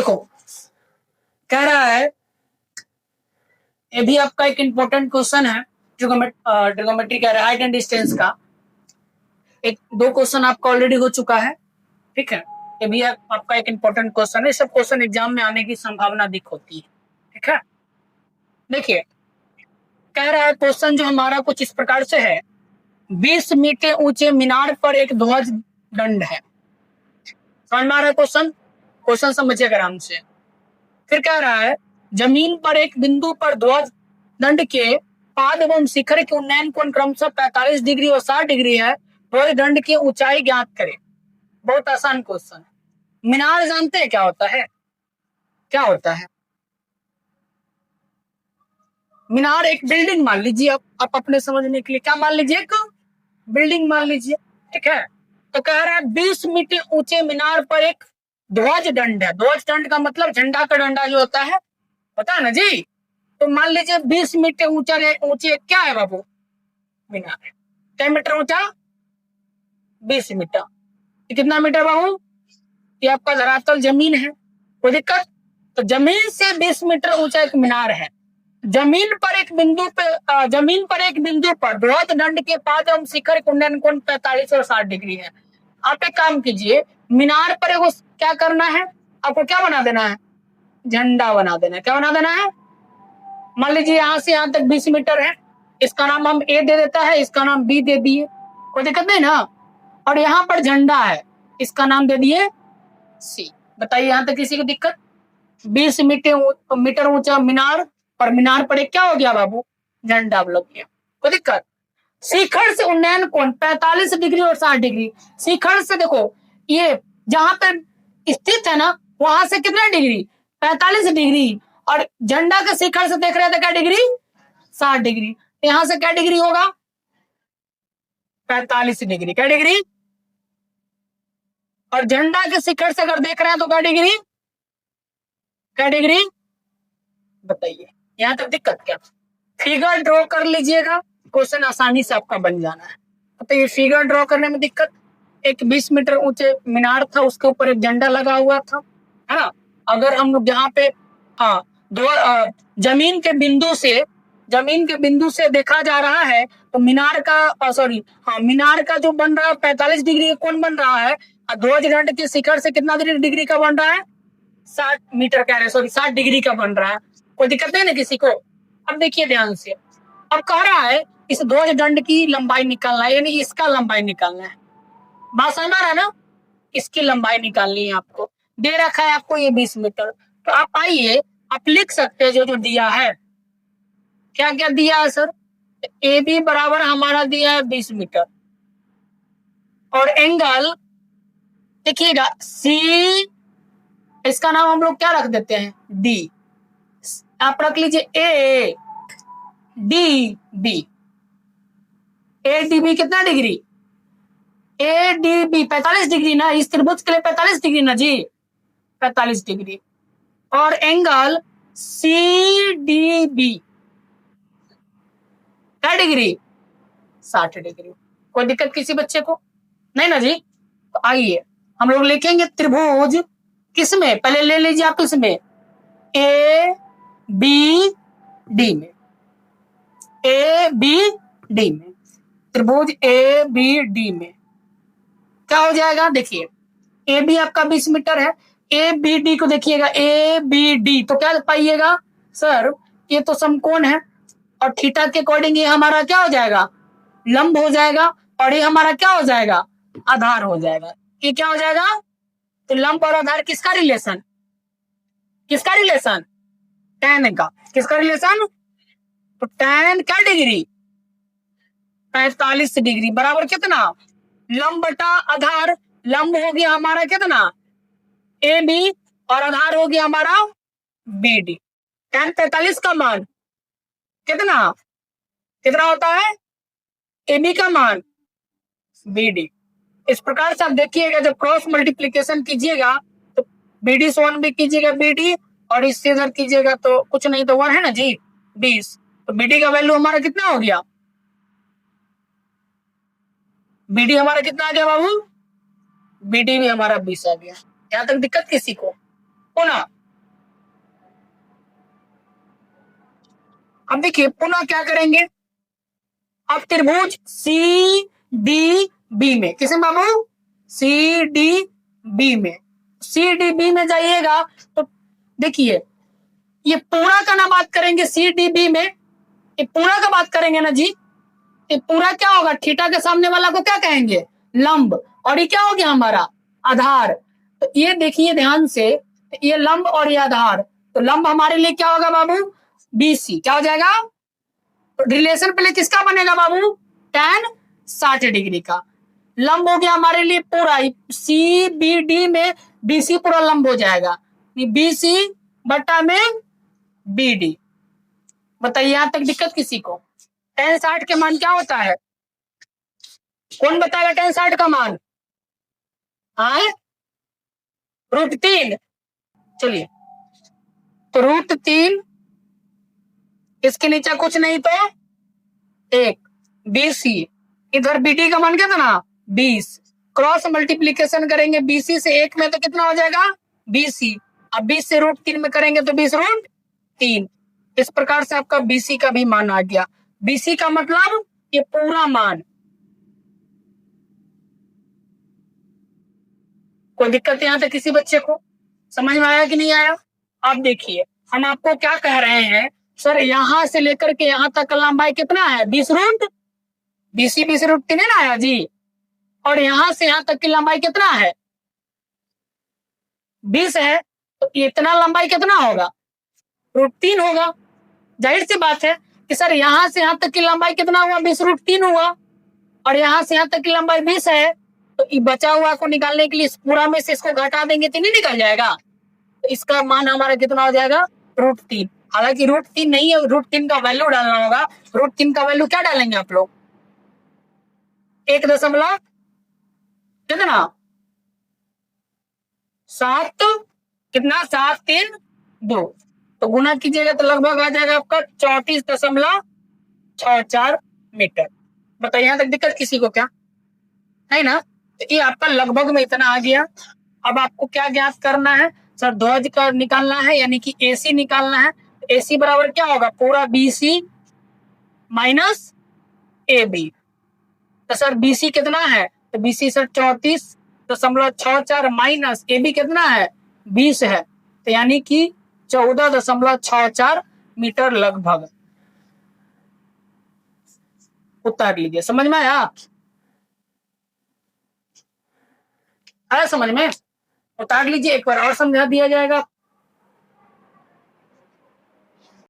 देखो कह रहा है, ये भी आपका एक इंपॉर्टेंट क्वेश्चन है ट्रिगोमेट्री कह रहा है, हाइट एंड डिस्टेंस का। एक दो क्वेश्चन आपका ऑलरेडी हो चुका है, ठीक है। ये भी आपका एक इंपॉर्टेंट क्वेश्चन है, सब क्वेश्चन एग्जाम में आने की संभावना अधिक होती है, ठीक है। देखिए कह रहा है क्वेश्चन जो हमारा कुछ इस प्रकार से है, 20 मीटर ऊंचे मीनार पर एक ध्वज दंड है। समझ में आ रहा है क्वेश्चन? क्वेश्चन समझिएगा आराम से। फिर कह रहा है जमीन पर एक बिंदु पर ध्वज दंड के पाद एवं शिखर के उन्नयन कोण क्रमशः 45 डिग्री और 60 डिग्री है। ध्वज दंड की ऊंचाई ज्ञात करें। बहुत आसान क्वेश्चन है। मीनार जानते हैं क्या होता है? क्या होता है मीनार? एक बिल्डिंग मान लीजिए, आप अपने समझने के लिए क्या मान लीजिए, एक बिल्डिंग मान लीजिए, ठीक है। तो कह रहा है 20 मीटर ऊंचे मीनार पर एक ध्वज दंड है। ध्वज दंड का मतलब झंडा का डंडा जो होता है, पता है ना जी। तो मान लीजिए 20 मीटर ऊंचे क्या है बाबू? मीनार है। क्या मीटर ऊंचा? 20 मीटर। ये कितना मीटर बाबू? ये आपका धरातल जमीन है, कोई दिक्कत? तो जमीन से 20 मीटर ऊंचा एक मीनार है। जमीन पर एक बिंदु पर ध्वज दंड के पाद एवं शिखर के उन्नयन कोण 45 और 60 डिग्री है। आप एक काम कीजिए, मीनार पर एगो क्या करना है आपको? क्या बना देना है? झंडा बना देना है। क्या बना देना है? मान लीजिए यहाँ से यहाँ तक 20 मीटर है, इसका नाम हम ए दे देता है, इसका नाम बी दे दिए, कोई दिक्कत नहीं ना। और यहाँ पर झंडा है, इसका नाम दे दिए सी। बताइए यहाँ तक किसी को दिक्कत? 20 मीटर ऊंचा मीनार, और मीनार पर एक क्या हो गया बाबू? झंडा लग गया, कोई दिक्कत? शिखर से उन्नयन कोण 45 डिग्री और 60 डिग्री। शिखर से देखो, ये जहां पर स्थित है ना, वहां से कितना डिग्री? 45 डिग्री। और झंडा के शिखर से देख रहे थे क्या डिग्री? 60 डिग्री। यहां से क्या डिग्री होगा? 45 डिग्री। क्या डिग्री? और झंडा के शिखर से अगर देख रहे हैं तो क्या डिग्री? क्या डिग्री? बताइए यहाँ तक दिक्कत क्या? फिगर ड्रॉ कर लीजिएगा, क्वेश्चन आसानी से आपका बन जाना है। तो ये फिगर ड्रॉ करने में दिक्कत? एक 20 मीटर ऊंचे मीनार था, उसके ऊपर एक झंडा लगा हुआ था, है ना। अगर हम लोग यहाँ पे जमीन के बिंदु से देखा जा रहा है तो मीनार का जो बन रहा है 45 डिग्री का कोण बन रहा है। ध्वज दंड के शिखर से कितना डिग्री का बन रहा है? 60 डिग्री का बन रहा है। कोई दिक्कत नहीं ना किसी को? अब देखिए ध्यान से, अब कह रहा है इस ध्वज दंड की लंबाई निकालना है, यानी इसका लंबाई निकालना है। बात समझ रहा है ना? इसकी लंबाई निकालनी है आपको। दे रखा है आपको ये 20 मीटर। तो आप आइए, आप लिख सकते हैं जो दिया है। क्या क्या दिया है सर? ए बी बराबर हमारा दिया है 20 मीटर, और एंगल देखिएगा सी, इसका नाम हम लोग क्या रख देते हैं? डी। आप रख लीजिए A D B. A D B कितना degree? A D B 45 degree ना, इस त्रिभुज के लिए 45 डिग्री ना जी, 45 डिग्री। और एंगल सी डी बी क्या डिग्री? 60 डिग्री। कोई दिक्कत किसी बच्चे को नहीं ना जी? तो आइए हम लोग लिखेंगे त्रिभुज किसमें? पहले ले लीजिए आप इसमें, ए बी डी में। ए बी डी में, त्रिभुज ए बी डी में क्या हो जाएगा? देखिए ए बी आपका 20 मीटर है, ए बी डी को देखिएगा, ए बी डी तो क्या पाइएगा सर? ये तो समकोण है, और थीटा के अकॉर्डिंग ये हमारा क्या हो जाएगा? लंब हो जाएगा, और ये हमारा क्या हो जाएगा? आधार हो जाएगा। ये क्या हो जाएगा? तो लंब और आधार किसका रिलेशन? किसका रिलेशन? tan का। किसका रिलेशन? तो tan क्या डिग्री? 45 डिग्री बराबर कितना? लंब बटा आधार। लंब हो गया हमारा कितना? ए बी, और आधार हो गया हमारा बी डी। tan 45 का मान कितना कितना होता है? ए बी का मान बी डी। इस प्रकार से आप देखिएगा, जब क्रॉस मल्टीप्लीकेशन कीजिएगा तो बी डी से 1 भी कीजिएगा बी डी, और इससे इधर कीजिएगा तो कुछ नहीं तो 1 है ना जी, 20। तो बी डी का वैल्यू हमारा कितना हो गया? बी डी हमारा कितना आ गया बाबू? बी डी भी हमारा 20 आ गया। यहाँ तक दिक्कत किसी को? पुनः अब देखिए पुनः क्या करेंगे, अब त्रिभुज सी डी बी में, किसे बाबू, सी डी बी में, सी डी बी में जाइएगा तो देखिए ये पूरा का ना बात करेंगे, सी डी बी में ये पूरा का बात करेंगे ना जी, ये पूरा क्या होगा, थीटा के सामने वाला को क्या कहेंगे, लंब, और ये क्या हो गया हमारा आधार। तो ये देखिए ध्यान से, ये लंब और ये आधार, तो लंब हमारे लिए क्या होगा बाबू, बीसी, क्या हो जाएगा, तो रिलेशन पहले किसका बनेगा बाबू, tan 60 डिग्री का। लंब हो गया हमारे लिए पूरा सी बी डी में बीसी पूरा लंब हो जाएगा, बीसी बटा में बी डी। बताइए यहां तक दिक्कत किसी को, tan 60 के मान क्या होता है, कौन बताएगा tan 60 का मान, हाँ √3, चलिए तो √3, इसके नीचे कुछ नहीं तो 1, बीसी, इधर बीडी का मान कितना 20, क्रॉस मल्टीप्लीकेशन करेंगे बीसी से 1 में तो कितना हो जाएगा 20, अब 20 से √3 में करेंगे तो 20√3। इस प्रकार से आपका बीसी का भी मान आ गया। बीसी का मतलब ये पूरा मान। कोई दिक्कत यहां तक किसी बच्चे को समझ में आया कि नहीं आया। अब देखिए हम आपको क्या कह रहे हैं, सर यहां से लेकर के यहां तक का लंबाई कितना है 20√, बीसी 20√3 है ना आया जी, और यहां से यहां तक की लंबाई कितना है 20 है, तो इतना लंबाई कितना होगा √3 होगा। जाहिर सी बात है कि सर यहां से यहां तक की लंबाई कितना हुआ 20√3 हुआ, और यहां से यहां तक की लंबाई 20 है, तो बचा हुआ को निकालने के लिए इस पूरा में से इसको घटा देंगे तो नहीं निकल जाएगा, तो इसका मान हमारा कितना हो जाएगा √3। हालांकि √3 नहीं है, √3 का वैल्यू डालना होगा। √3 का वैल्यू क्या डालेंगे आप लोग, 1 दशमलव कितना 7 कितना 732, तो गुना कीजिएगा तो लगभग आ जाएगा आपका 34.64 मीटर। बताइए यहां तक दिक्कत किसी को क्या है ना, तो ये आपका लगभग में इतना आ गया। अब आपको क्या ज्ञात करना है, सर ध्वज का निकालना है, यानी कि एसी निकालना है। एसी बराबर क्या होगा पूरा बीसी माइनस ए बी, तो सर बीसी कितना है, तो BC sir 34.64 minus A B कितना है 20 है, तो यानी कि 14.64 मीटर लगभग। उतार लीजिए, समझ में आया समझ में, उतार लीजिए, एक बार और समझा दिया जाएगा।